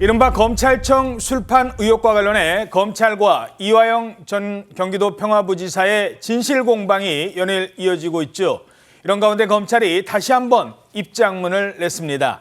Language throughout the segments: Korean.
이른바 검찰청 술판 의혹과 관련해 검찰과 이화영 전 경기도 평화부지사의 진실 공방이 연일 이어지고 있죠. 이런 가운데 검찰이 다시 한번 입장문을 냈습니다.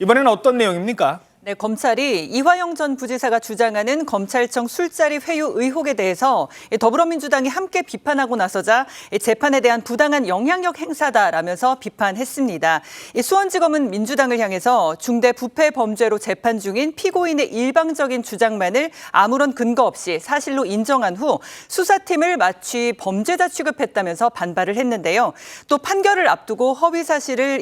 이번에는 어떤 내용입니까? 네, 검찰이 이화영 전 부지사가 주장하는 검찰청 술자리 회유 의혹에 대해서 더불어민주당이 함께 비판하고 나서자 재판에 대한 부당한 영향력 행사다라면서 비판했습니다. 수원지검은 민주당을 향해서 중대 부패 범죄로 재판 중인 피고인의 일방적인 주장만을 아무런 근거 없이 사실로 인정한 후 수사팀을 마치 범죄자 취급했다면서 반발을 했는데요. 또 판결을 앞두고 허위사실로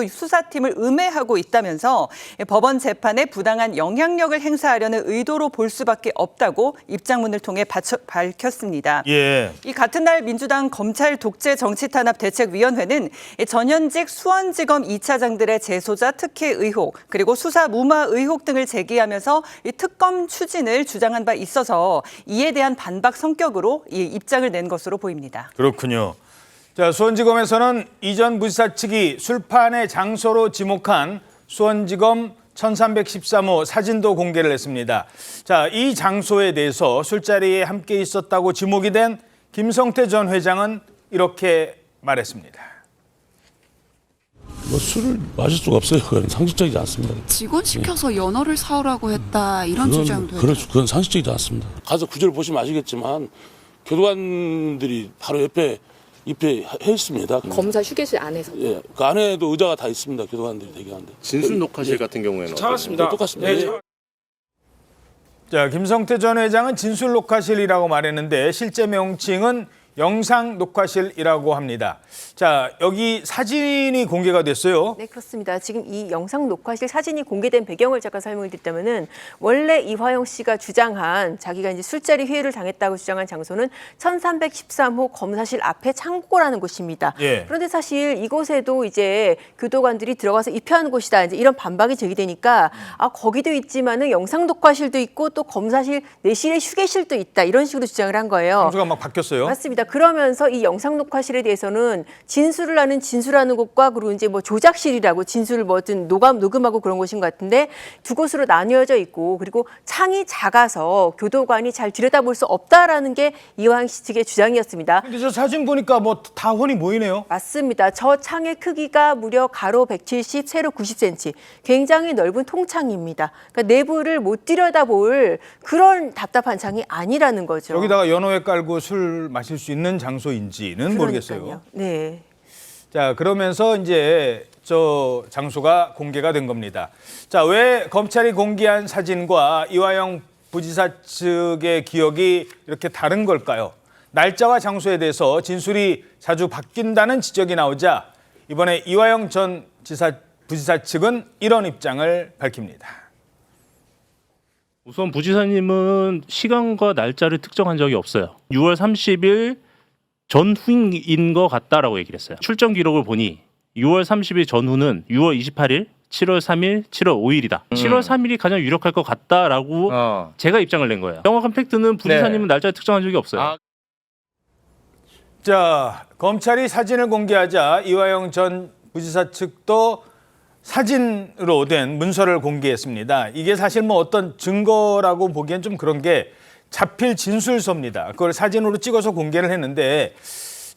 수사팀을 음해하고 있다면서 법원 재판에 부당한 영향력을 행사하려는 의도로 볼 수밖에 없다고 입장문을 통해 밝혔습니다. 이 같은 날 민주당 검찰 독재 정치탄압 대책위원회는 전현직 수원지검 2차장들의 재소자 특혜 의혹 그리고 수사 무마 의혹 등을 제기하면서 특검 추진을 주장한 바 있어서 이에 대한 반박 성격으로 이 입장을 낸 것으로 보입니다. 그렇군요. 자, 수원지검에서는 이 전 부지사 측이 술판의 장소로 지목한 수원지검 1313호 사진도 공개를 했습니다. 자, 이 장소에 대해서 술자리에 함께 있었다고 지목이 된 김성태 전 회장은 이렇게 말했습니다. 술을 마실 수가 없어요. 그건 상식적이지 않습니다. 직원 시켜서 연어를 사오라고 했다 이런 주장도 그렇죠. 그건 상식적이지 않습니다. 가서 구절 보시면 아시겠지만 교도관들이 바로 옆에 입회해 있습니다. 검사 휴게실 안에서? 예, 그 안에도 의자가 다 있습니다. 교도관들이 대기하는데. 진술 녹화실 같은 경우에는 찾았습니다. 똑같습니다. 네. 자, 김성태 전 회장은 진술 녹화실이라고 말했는데 실제 명칭은 영상 녹화실이라고 합니다. 자, 여기 사진이 공개가 됐어요. 네, 그렇습니다. 지금 이 영상 녹화실 사진이 공개된 배경을 잠깐 설명을 드리자면은 원래 이화영 씨가 주장한 자기가 이제 술자리 회유를 당했다고 주장한 장소는 1313호 검사실 앞에 창고라는 곳입니다. 예. 그런데 사실 이곳에도 이제 교도관들이 들어가서 입회하는 곳이다. 이제 이런 반박이 제기되니까 거기도 있지만은 영상 녹화실도 있고 또 검사실 내실에 휴게실도 있다. 이런 식으로 주장을 한 거예요. 장소가 막 바뀌었어요. 맞습니다. 그러면서 이 영상 녹화실에 대해서는 진술하는 곳과 그리고 이제 뭐 조작실이라고 진술을 뭐든 녹음하고 그런 곳인 것 같은데 두 곳으로 나뉘어져 있고 그리고 창이 작아서 교도관이 잘 들여다볼 수 없다라는 게 이화영 씨 측의 주장이었습니다. 근데 저 사진 보니까 뭐 다 훤히 보이네요. 맞습니다. 저 창의 크기가 무려 가로 170, 세로 90cm. 굉장히 넓은 통창입니다. 그러니까 내부를 못 들여다볼 그런 답답한 창이 아니라는 거죠. 여기다가 연어회 깔고 술 마실 수 있는 장소인지는 모르겠어요. 네. 자, 그러면서 이제 저 장소가 공개가 된 겁니다. 자, 왜 검찰이 공개한 사진과 이화영 부지사 측의 기억이 이렇게 다른 걸까요? 날짜와 장소에 대해서 진술이 자주 바뀐다는 지적이 나오자 이번에 이화영 전 부지사 측은 이런 입장을 밝힙니다. 우선 부지사님은 시간과 날짜를 특정한 적이 없어요. 6월 30일 전후인 것 같다라고 얘기를 했어요. 출정 기록을 보니 6월 30일 전후는 6월 28일, 7월 3일, 7월 5일이다. 7월 3일이 가장 유력할 것 같다라고 제가 입장을 낸 거예요. 정확한 팩트는 부지사님은 날짜를 특정한 적이 없어요. 자, 검찰이 사진을 공개하자 이화영 전 부지사 측도 사진으로 된 문서를 공개했습니다. 이게 사실 뭐 어떤 증거라고 보기엔 좀 그런 게 자필 진술서입니다. 그걸 사진으로 찍어서 공개를 했는데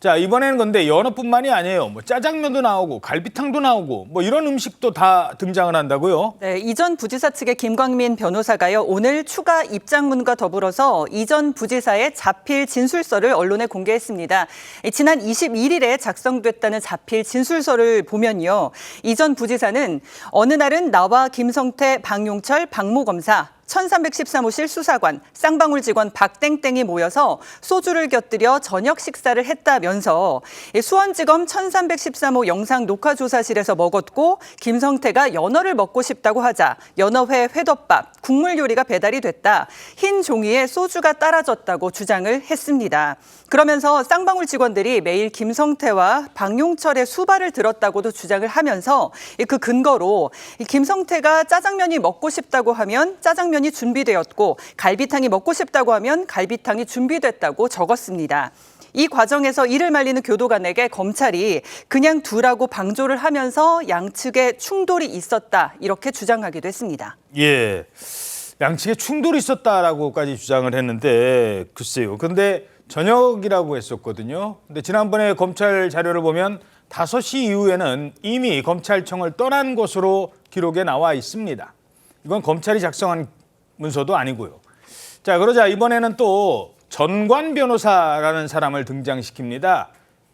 자, 이번에는 근데 연어뿐만이 아니에요. 뭐 짜장면도 나오고 갈비탕도 나오고 뭐 이런 음식도 다 등장을 한다고요. 네, 이전 부지사 측의 김광민 변호사가요. 오늘 추가 입장문과 더불어서 이전 부지사의 자필 진술서를 언론에 공개했습니다. 지난 21일에 작성됐다는 자필 진술서를 보면요. 이전 부지사는 어느 날은 나와 김성태, 박용철, 박모 검사 1313호실 수사관, 쌍방울 직원 박땡땡이 모여서 소주를 곁들여 저녁 식사를 했다면서 수원지검 1313호 영상 녹화조사실에서 먹었고 김성태가 연어를 먹고 싶다고 하자 연어회, 회덮밥, 국물 요리가 배달이 됐다. 흰 종이에 소주가 따라졌다고 주장을 했습니다. 그러면서 쌍방울 직원들이 매일 김성태와 박용철의 수발을 들었다고도 주장을 하면서 그 근거로 김성태가 짜장면이 먹고 싶다고 하면 짜장면이 준비되었고 갈비탕이 먹고 싶다고 하면 갈비탕이 준비됐다고 적었습니다. 이 과정에서 이를 말리는 교도관에게 검찰이 그냥 두라고 방조를 하면서 양측에 충돌이 있었다 이렇게 주장하기도 했습니다. 예, 양측에 충돌이 있었다라고까지 주장을 했는데 글쎄요. 근데 저녁이라고 했었거든요. 근데 지난번에 검찰 자료를 보면 5시 이후에는 이미 검찰청을 떠난 것으로 기록에 나와 있습니다. 이건 검찰이 작성한 문서도 아니고요. 자, 그러자 이번에는 또 전관 변호사라는 사람을 등장시킵니다.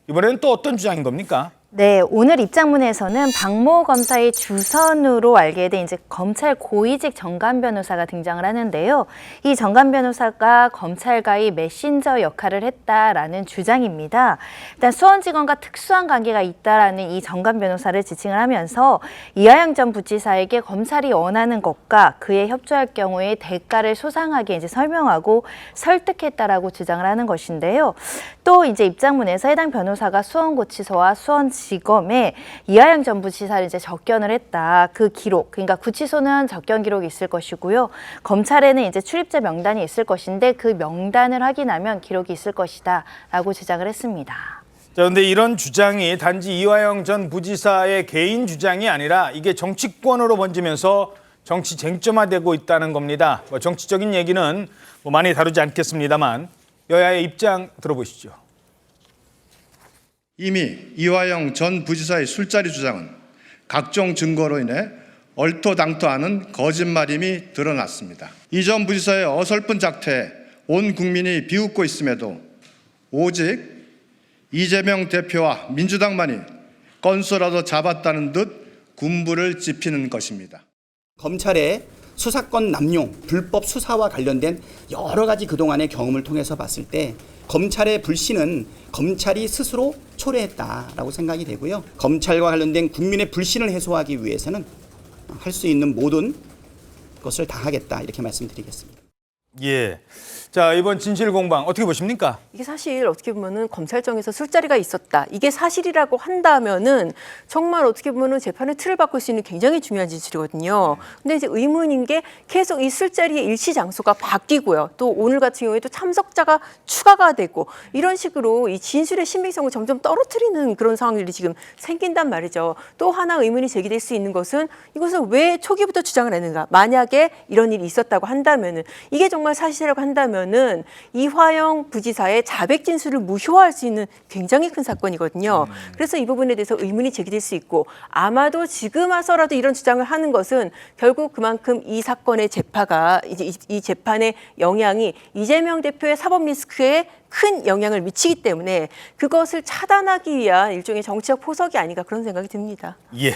이번에는 또 어떤 주장인 겁니까? 네, 오늘 입장문에서는 박모 검사의 주선으로 알게 된 이제 검찰 고위직 전관 변호사가 등장을 하는데요. 이 전관 변호사가 검찰과의 메신저 역할을 했다라는 주장입니다. 일단 수원지검과 특수한 관계가 있다라는 이 전관 변호사를 지칭을 하면서 이하영 전 부지사에게 검찰이 원하는 것과 그에 협조할 경우에 대가를 소상하게 이제 설명하고 설득했다라고 주장을 하는 것인데요. 또 이제 입장문에서 해당 변호사가 수원고치소와 수원지검에 이하영 전 부지사를 이제 접견을 했다. 그 기록, 그러니까 구치소는 접견 기록이 있을 것이고요. 검찰에는 이제 출입자 명단이 있을 것인데 그 명단을 확인하면 기록이 있을 것이다라고 주장을 했습니다. 자, 그런데 이런 주장이 단지 이화영 전 부지사의 개인 주장이 아니라 이게 정치권으로 번지면서 정치 쟁점화되고 있다는 겁니다. 정치적인 얘기는 많이 다루지 않겠습니다만 여야의 입장 들어보시죠. 이미 이화영 전 부지사의 술자리 주장은 각종 증거로 인해 얼토당토하는 거짓말임이 드러났습니다. 이 전 부지사의 어설픈 작태에 온 국민이 비웃고 있음에도 오직 이재명 대표와 민주당만이 건소라도 잡았다는 듯 군부를 짚히는 것입니다. 검찰의 수사권 남용, 불법 수사와 관련된 여러 가지 그동안의 경험을 통해서 봤을 때 검찰의 불신은 검찰이 스스로 초래했다라고 생각이 되고요. 검찰과 관련된 국민의 불신을 해소하기 위해서는 할 수 있는 모든 것을 다 하겠다 이렇게 말씀드리겠습니다. 예. 자, 이번 진실 공방 어떻게 보십니까? 이게 사실 어떻게 보면은 검찰청에서 술자리가 있었다. 이게 사실이라고 한다면은 정말 어떻게 보면은 재판의 틀을 바꿀 수 있는 굉장히 중요한 진술이거든요. 근데 이제 의문인 게 계속 이 술자리의 일시 장소가 바뀌고요. 또 오늘 같은 경우에도 참석자가 추가가 되고 이런 식으로 이 진술의 신빙성을 점점 떨어뜨리는 그런 상황들이 지금 생긴단 말이죠. 또 하나 의문이 제기될 수 있는 것은 이것을 왜 초기부터 주장을 했는가? 만약에 이런 일이 있었다고 한다면은 이게 정말 사실이라고 한다면 는 이화영 부지사의 자백 진술을 무효화할 수 있는 굉장히 큰 사건이거든요. 그래서 이 부분에 대해서 의문이 제기될 수 있고 아마도 지금 와서라도 이런 주장을 하는 것은 결국 그만큼 이 사건의 재파가 이제 이 재판의 영향이 이재명 대표의 사법 리스크에 큰 영향을 미치기 때문에 그것을 차단하기 위한 일종의 정치적 포석이 아닌가 그런 생각이 듭니다. 예.